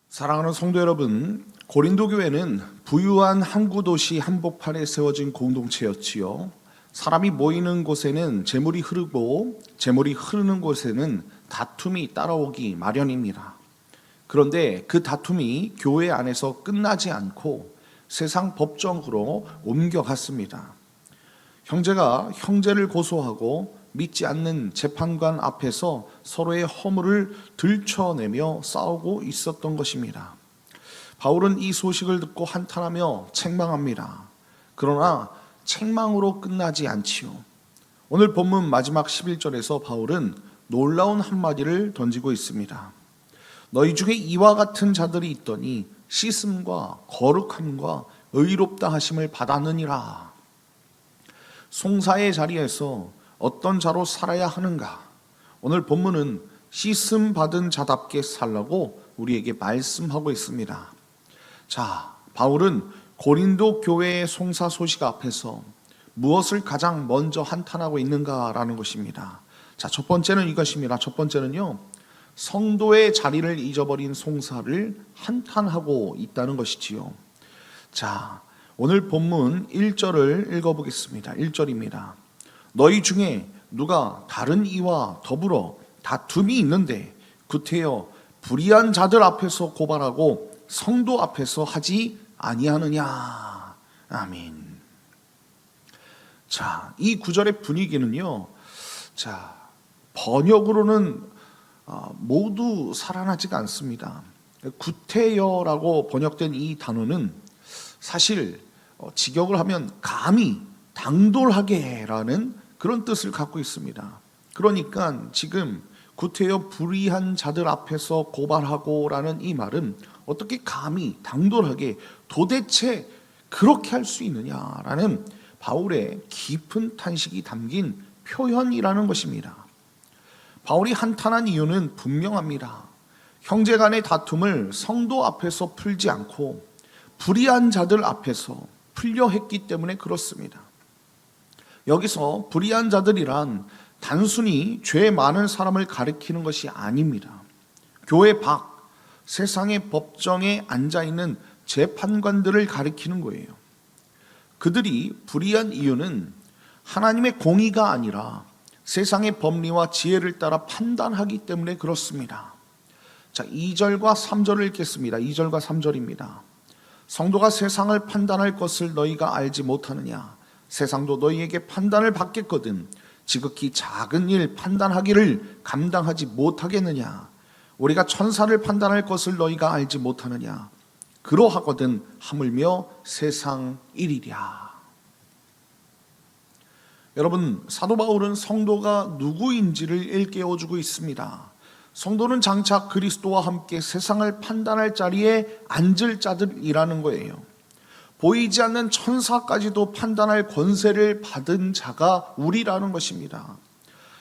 사랑하는 성도 여러분, 고린도 교회는 부유한 항구 도시 한복판에 세워진 공동체였지요. 사람이 모이는 곳에는 재물이 흐르고 재물이 흐르는 곳에는 다툼이 따라오기 마련입니다. 그런데 그 다툼이 교회 안에서 끝나지 않고 세상 법정으로 옮겨갔습니다. 형제가 형제를 고소하고 믿지 않는 재판관 앞에서 서로의 허물을 들춰내며 싸우고 있었던 것입니다. 바울은 이 소식을 듣고 한탄하며 책망합니다. 그러나 책망으로 끝나지 않지요. 오늘 본문 마지막 11절에서 바울은 놀라운 한마디를 던지고 있습니다. 너희 중에 이와 같은 자들이 있더니 씻음과 거룩함과 의롭다 하심을 받았느니라. 송사의 자리에서 어떤 자로 살아야 하는가? 오늘 본문은 씻음 받은 자답게 살라고 우리에게 말씀하고 있습니다. 자, 바울은 고린도 교회의 송사 소식 앞에서 무엇을 가장 먼저 한탄하고 있는가라는 것입니다. 자, 첫 번째는 이것입니다. 첫 번째는요, 성도의 자리를 잊어버린 송사를 한탄하고 있다는 것이지요. 자, 오늘 본문 1절을 읽어보겠습니다. 1절입니다. 너희 중에 누가 다른 이와 더불어 다툼이 있는데 구태여 불의한 자들 앞에서 고발하고 성도 앞에서 하지 아니하느냐. 아멘. 자, 이 구절의 분위기는요, 자, 번역으로는 모두 살아나지가 않습니다. 구태여라고 번역된 이 단어는 사실 직역을 하면 감히 당돌하게라는 그런 뜻을 갖고 있습니다. 그러니까 지금 구태여 불의한 자들 앞에서 고발하고라는 이 말은 어떻게 감히 당돌하게 도대체 그렇게 할 수 있느냐라는 바울의 깊은 탄식이 담긴 표현이라는 것입니다. 바울이 한탄한 이유는 분명합니다. 형제 간의 다툼을 성도 앞에서 풀지 않고 불의한 자들 앞에서 풀려 했기 때문에 그렇습니다. 여기서 불의한 자들이란 단순히 죄 많은 사람을 가리키는 것이 아닙니다. 교회 밖 세상의 법정에 앉아있는 재판관들을 가리키는 거예요. 그들이 불의한 이유는 하나님의 공의가 아니라 세상의 법리와 지혜를 따라 판단하기 때문에 그렇습니다. 자, 2절과 3절을 읽겠습니다. 2절과 3절입니다. 성도가 세상을 판단할 것을 너희가 알지 못하느냐? 세상도 너희에게 판단을 받겠거든 지극히 작은 일 판단하기를 감당하지 못하겠느냐? 우리가 천사를 판단할 것을 너희가 알지 못하느냐? 그러하거든 하물며 세상 일이랴. 여러분, 사도 바울은 성도가 누구인지를 일깨워주고 있습니다. 성도는 장차 그리스도와 함께 세상을 판단할 자리에 앉을 자들이라는 거예요. 보이지 않는 천사까지도 판단할 권세를 받은 자가 우리라는 것입니다.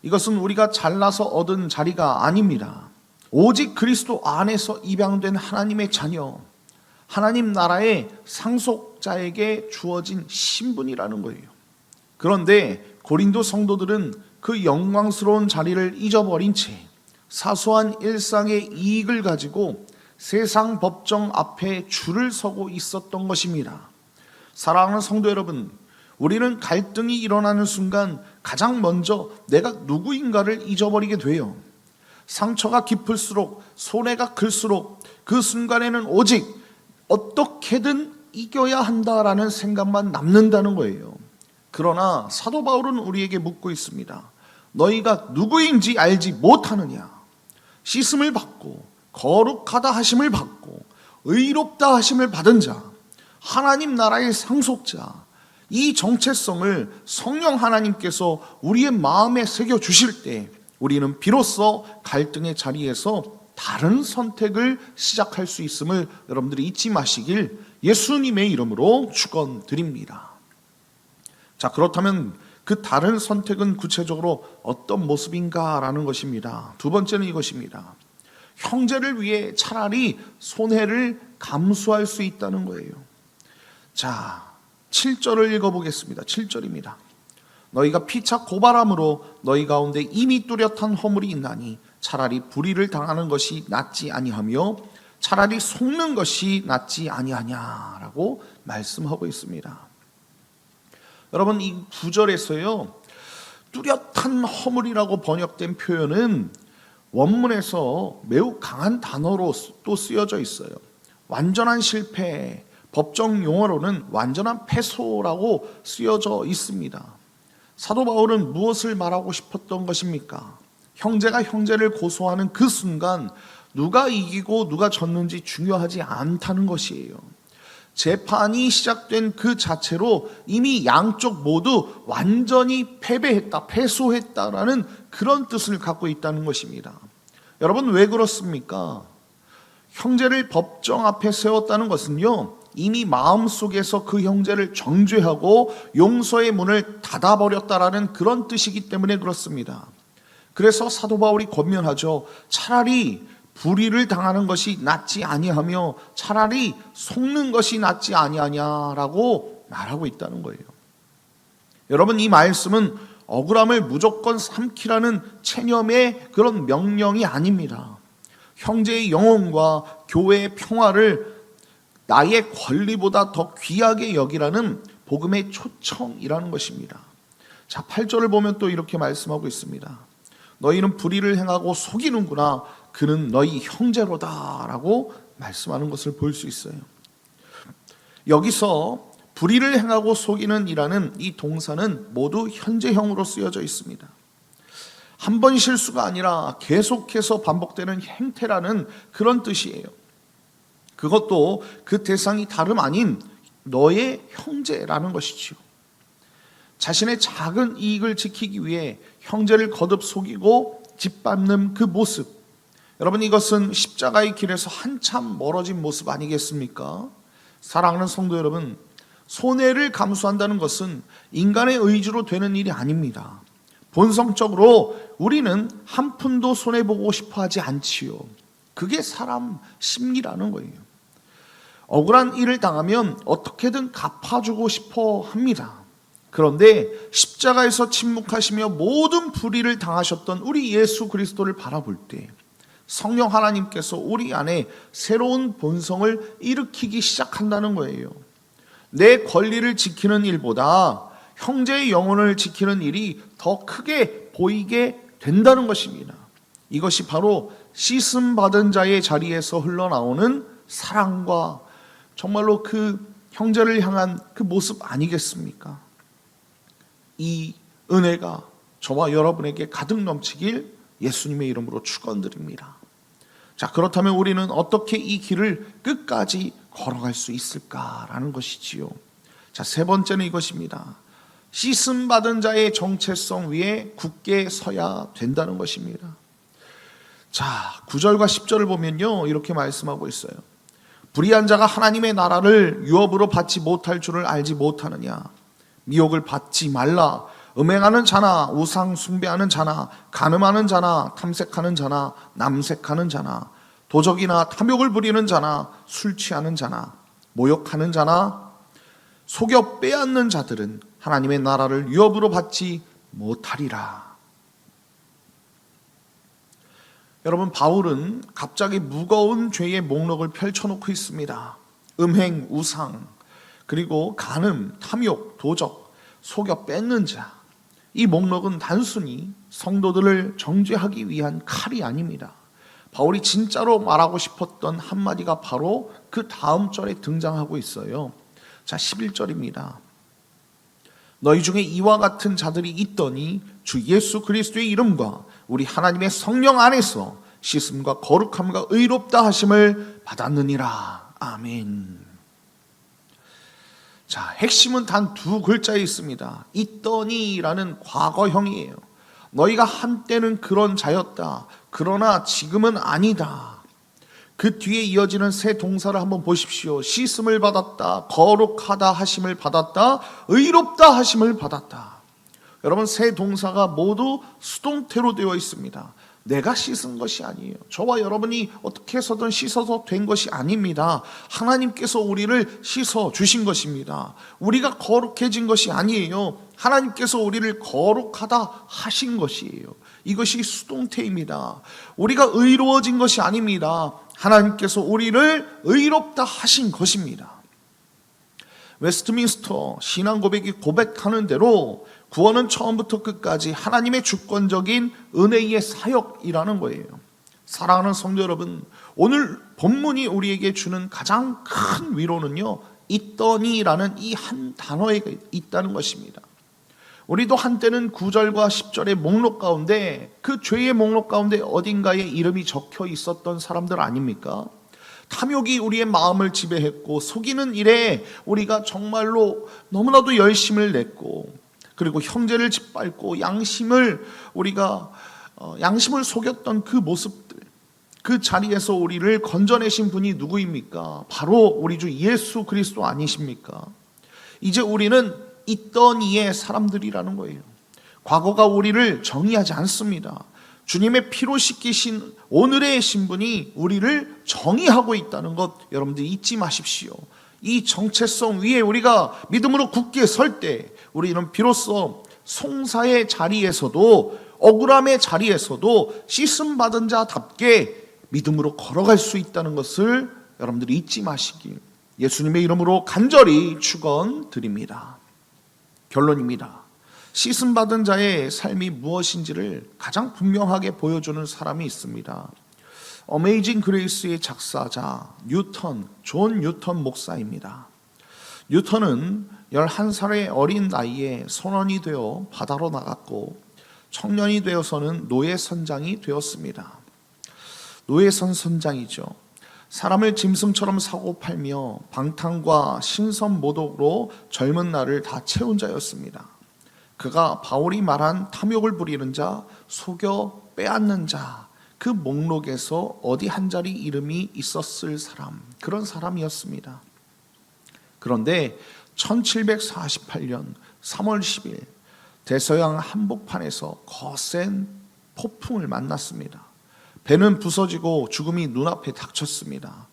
이것은 우리가 잘나서 얻은 자리가 아닙니다. 오직 그리스도 안에서 입양된 하나님의 자녀, 하나님 나라의 상속자에게 주어진 신분이라는 거예요. 그런데 고린도 성도들은 그 영광스러운 자리를 잊어버린 채 사소한 일상의 이익을 가지고 세상 법정 앞에 줄을 서고 있었던 것입니다. 사랑하는 성도 여러분, 우리는 갈등이 일어나는 순간 가장 먼저 내가 누구인가를 잊어버리게 돼요. 상처가 깊을수록, 손해가 클수록 그 순간에는 오직 어떻게든 이겨야 한다라는 생각만 남는다는 거예요. 그러나 사도 바울은 우리에게 묻고 있습니다. 너희가 누구인지 알지 못하느냐? 씻음을 받고 거룩하다 하심을 받고 의롭다 하심을 받은 자, 하나님 나라의 상속자, 이 정체성을 성령 하나님께서 우리의 마음에 새겨 주실 때 우리는 비로소 갈등의 자리에서 다른 선택을 시작할 수 있음을 여러분들이 잊지 마시길 예수님의 이름으로 축원드립니다. 자, 그렇다면 그 다른 선택은 구체적으로 어떤 모습인가라는 것입니다. 두 번째는 이것입니다. 형제를 위해 차라리 손해를 감수할 수 있다는 거예요. 자, 7절을 읽어보겠습니다. 7절입니다. 너희가 피차 고발함으로 너희 가운데 이미 뚜렷한 허물이 있나니 차라리 불의를 당하는 것이 낫지 아니하며 차라리 속는 것이 낫지 아니하냐라고 말씀하고 있습니다. 여러분, 이 구절에서요, 뚜렷한 허물이라고 번역된 표현은 원문에서 매우 강한 단어로 또 쓰여져 있어요. 완전한 실패, 법정 용어로는 완전한 패소라고 쓰여져 있습니다. 사도 바울은 무엇을 말하고 싶었던 것입니까? 형제가 형제를 고소하는 그 순간 누가 이기고 누가 졌는지 중요하지 않다는 것이에요. 재판이 시작된 그 자체로 이미 양쪽 모두 완전히 패배했다, 패소했다라는 그런 뜻을 갖고 있다는 것입니다. 여러분, 왜 그렇습니까? 형제를 법정 앞에 세웠다는 것은요, 이미 마음속에서 그 형제를 정죄하고 용서의 문을 닫아버렸다라는 그런 뜻이기 때문에 그렇습니다. 그래서 사도 바울이 권면하죠. 차라리 불의를 당하는 것이 낫지 아니하며 차라리 속는 것이 낫지 아니하냐라고 말하고 있다는 거예요. 여러분, 이 말씀은 억울함을 무조건 삼키라는 체념의 그런 명령이 아닙니다. 형제의 영혼과 교회의 평화를 나의 권리보다 더 귀하게 여기라는 복음의 초청이라는 것입니다. 자, 8절을 보면 또 이렇게 말씀하고 있습니다. 너희는 불의를 행하고 속이는구나. 그는 너희 형제로다 라고 말씀하는 것을 볼 수 있어요. 여기서 불의를 행하고 속이는 이라는 이 동사는 모두 현재형으로 쓰여져 있습니다. 한 번 실수가 아니라 계속해서 반복되는 행태라는 그런 뜻이에요. 그것도 그 대상이 다름 아닌 너의 형제라는 것이지요. 자신의 작은 이익을 지키기 위해 형제를 거듭 속이고 짓밟는 그 모습, 여러분, 이것은 십자가의 길에서 한참 멀어진 모습 아니겠습니까? 사랑하는 성도 여러분, 손해를 감수한다는 것은 인간의 의지로 되는 일이 아닙니다. 본성적으로 우리는 한 푼도 손해보고 싶어 하지 않지요. 그게 사람 심리라는 거예요. 억울한 일을 당하면 어떻게든 갚아주고 싶어 합니다. 그런데 십자가에서 침묵하시며 모든 불의를 당하셨던 우리 예수 그리스도를 바라볼 때 성령 하나님께서 우리 안에 새로운 본성을 일으키기 시작한다는 거예요. 내 권리를 지키는 일보다 형제의 영혼을 지키는 일이 더 크게 보이게 된다는 것입니다. 이것이 바로 씻음 받은 자의 자리에서 흘러나오는 사랑과 정말로 그 형제를 향한 그 모습 아니겠습니까? 이 은혜가 저와 여러분에게 가득 넘치길 예수님의 이름으로 축원드립니다. 자, 그렇다면 우리는 어떻게 이 길을 끝까지 걸어갈 수 있을까라는 것이지요. 자, 세 번째는 이것입니다. 씻음 받은 자의 정체성 위에 굳게 서야 된다는 것입니다. 자, 9절과 10절을 보면요, 이렇게 말씀하고 있어요. 불의한 자가 하나님의 나라를 유업으로 받지 못할 줄을 알지 못하느냐. 미혹을 받지 말라. 음행하는 자나 우상 숭배하는 자나 간음하는 자나 탐색하는 자나 남색하는 자나 도적이나 탐욕을 부리는 자나 술 취하는 자나 모욕하는 자나 속여 빼앗는 자들은 하나님의 나라를 유업으로 받지 못하리라. 여러분, 바울은 갑자기 무거운 죄의 목록을 펼쳐놓고 있습니다. 음행, 우상, 그리고 간음, 탐욕, 도적, 속여 뺏는 자. 이 목록은 단순히 성도들을 정죄하기 위한 칼이 아닙니다. 바울이 진짜로 말하고 싶었던 한마디가 바로 그 다음 절에 등장하고 있어요. 자, 11절입니다. 너희 중에 이와 같은 자들이 있더니 주 예수 그리스도의 이름과 우리 하나님의 성령 안에서 씻음과 거룩함과 의롭다 하심을 받았느니라. 아멘. 자, 핵심은 단 두 글자에 있습니다. 있더니라는 과거형이에요. 너희가 한때는 그런 자였다. 그러나 지금은 아니다. 그 뒤에 이어지는 세 동사를 한번 보십시오. 씻음을 받았다, 거룩하다 하심을 받았다, 의롭다 하심을 받았다. 여러분, 세 동사가 모두 수동태로 되어 있습니다. 내가 씻은 것이 아니에요. 저와 여러분이 어떻게 해서든 씻어서 된 것이 아닙니다. 하나님께서 우리를 씻어 주신 것입니다. 우리가 거룩해진 것이 아니에요. 하나님께서 우리를 거룩하다 하신 것이에요. 이것이 수동태입니다. 우리가 의로워진 것이 아닙니다. 하나님께서 우리를 의롭다 하신 것입니다. 웨스트민스터 신앙 고백이 고백하는 대로 구원은 처음부터 끝까지 하나님의 주권적인 은혜의 사역이라는 거예요. 사랑하는 성도 여러분, 오늘 본문이 우리에게 주는 가장 큰 위로는요, 있더니라는 이 한 단어에 있다는 것입니다. 우리도 한때는 9절과 10절의 목록 가운데, 그 죄의 목록 가운데 어딘가에 이름이 적혀 있었던 사람들 아닙니까? 탐욕이 우리의 마음을 지배했고, 속이는 일에 우리가 정말로 너무나도 열심을 냈고, 그리고 형제를 짓밟고 양심을 속였던 그 모습들, 그 자리에서 우리를 건져내신 분이 누구입니까? 바로 우리 주 예수 그리스도 아니십니까? 이제 우리는 있던 이의 사람들이라는 거예요. 과거가 우리를 정의하지 않습니다. 주님의 피로 씻기신 오늘의 신분이 우리를 정의하고 있다는 것 여러분들 잊지 마십시오. 이 정체성 위에 우리가 믿음으로 굳게 설 때 우리는 비로소 송사의 자리에서도, 억울함의 자리에서도 씻음받은 자답게 믿음으로 걸어갈 수 있다는 것을 여러분들이 잊지 마시길 예수님의 이름으로 간절히 축원드립니다. 결론입니다. 씻음받은 자의 삶이 무엇인지를 가장 분명하게 보여주는 사람이 있습니다. 어메이징 그레이스의 작사자 존 뉴턴 목사입니다. 뉴턴은 11살의 어린 나이에 선원이 되어 바다로 나갔고, 청년이 되어서는 노예선장이 되었습니다. 노예선 선장이죠. 사람을 짐승처럼 사고 팔며 방탕과 신선모독으로 젊은 날을 다 채운 자였습니다. 그가 바울이 말한 탐욕을 부리는 자, 속여 빼앗는 자, 그 목록에서 어디 한 자리 이름이 있었을 사람, 그런 사람이었습니다. 그런데 1748년 3월 10일 대서양 한복판에서 거센 폭풍을 만났습니다. 배는 부서지고 죽음이 눈앞에 닥쳤습니다.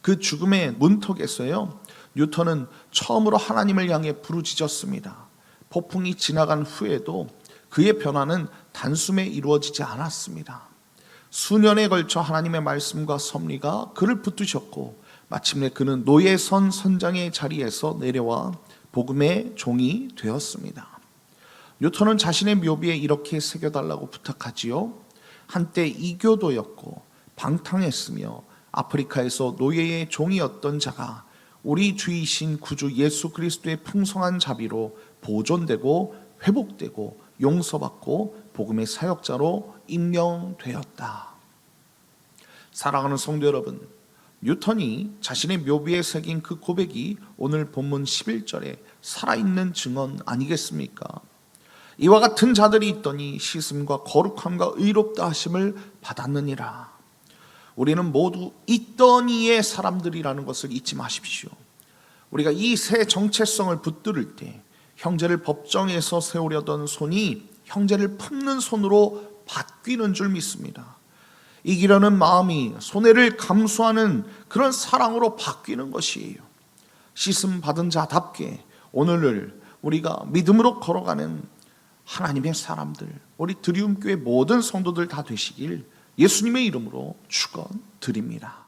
그 죽음의 문턱에서요, 뉴턴은 처음으로 하나님을 향해 부르짖었습니다. 폭풍이 지나간 후에도 그의 변화는 단숨에 이루어지지 않았습니다. 수년에 걸쳐 하나님의 말씀과 섭리가 그를 붙드셨고, 마침내 그는 노예선 선장의 자리에서 내려와 복음의 종이 되었습니다. 뉴턴은 자신의 묘비에 이렇게 새겨달라고 부탁하지요. 한때 이교도였고 방탕했으며 아프리카에서 노예의 종이었던 자가 우리 주이신 구주 예수 그리스도의 풍성한 자비로 보존되고 회복되고 용서받고 복음의 사역자로 임명되었다. 사랑하는 성도 여러분, 뉴턴이 자신의 묘비에 새긴 그 고백이 오늘 본문 11절에 살아있는 증언 아니겠습니까? 이와 같은 자들이 있더니 씻음과 거룩함과 의롭다 하심을 받았느니라. 우리는 모두 있더니의 사람들이라는 것을 잊지 마십시오. 우리가 이 새 정체성을 붙들을 때 형제를 법정에서 세우려던 손이 형제를 품는 손으로 바뀌는 줄 믿습니다. 이기려는 마음이 손해를 감수하는 그런 사랑으로 바뀌는 것이에요. 씻음 받은 자답게 오늘을 우리가 믿음으로 걸어가는 하나님의 사람들, 우리 드리움교회 모든 성도들 다 되시길 예수님의 이름으로 축원드립니다.